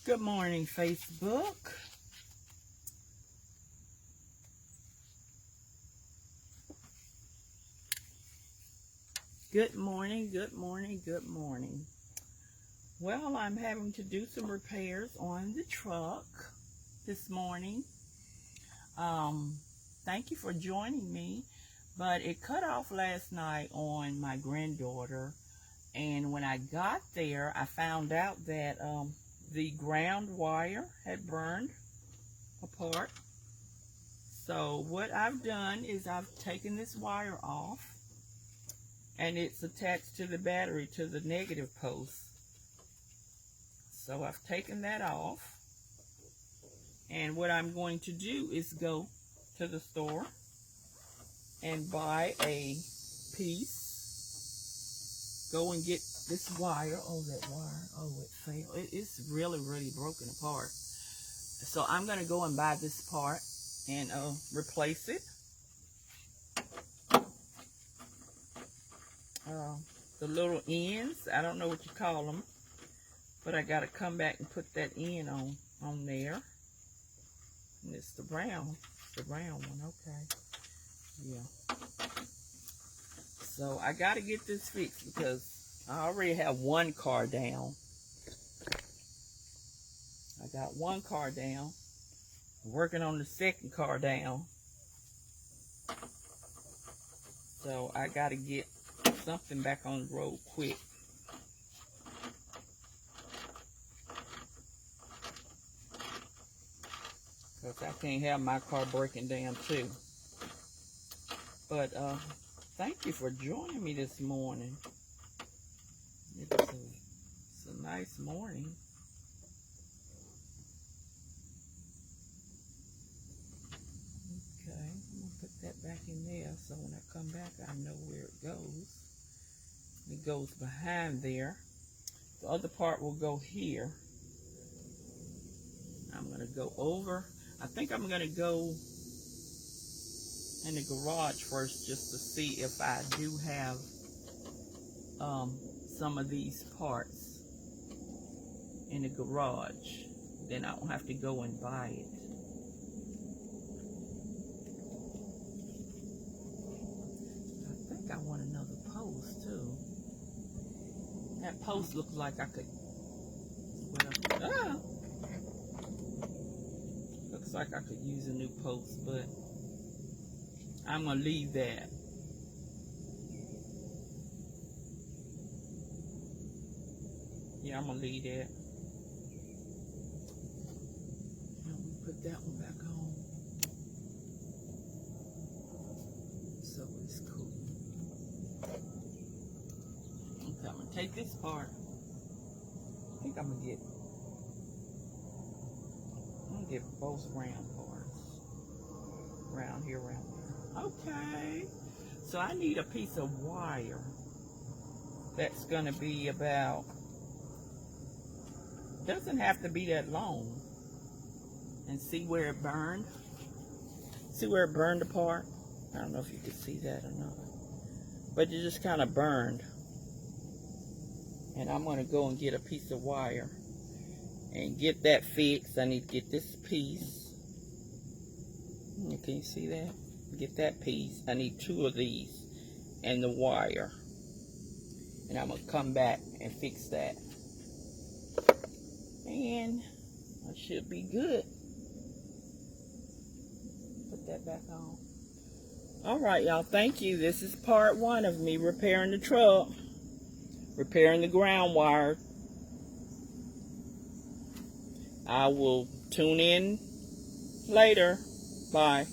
Good morning, Facebook. Good morning, good morning, good morning. Well, I'm having to do some repairs on the truck this morning. Thank you for joining me, but it cut off last night on my granddaughter, and when I got there, I found out that the ground wire had burned apart. So what I've done is I've taken this wire off, and it's attached to the battery, to the negative post. So I've taken that off, and what I'm going to do is go to the store and buy a piece. Go and get this wire. Oh, that wire. Oh, it fell. It's really broken apart. So I'm going to go and buy this part and replace it. The little ends, I don't know what you call them, but I got to come back and put that end on there. And it's the brown one. Okay. Yeah. So I got to get this fixed because I already have one car down. I got one car down. I'm working on the second car down. So I got to get something back on the road quick. Because I can't have my car breaking down too. But thank you for joining me this morning. It's a nice morning. Okay, I'm going to put that back in there so when I come back I know where it goes. It goes behind there. The other part will go here. I'm going to go over. I think I'm going to go in the garage first just to see if I do have some of these parts in the garage. Then I don't have to go and buy it. I think I want another post too. That post looks like I could, looks like I could use a new post, but I'm gonna leave that. Yeah, I'm gonna leave that. I'm gonna put that one back on. So it's cool. Okay, I'm gonna take this part. I think I'm gonna get both round parts. Round here, round there. Okay. So I need a piece of wire that's gonna be about, doesn't have to be that long. And see where it burned? See where it burned apart? I don't know if you can see that or not. But it just kind of burned. And I'm going to go and get a piece of wire and get that fixed. I need to get this piece. Can you see that? Get that piece. I need 2 of these and the wire. And I'm going to come back and fix that. And I should be good. Put that back on. Alright, y'all. Thank you. This is part 1 of me repairing the truck. Repairing the ground wire. I will tune in later. Bye.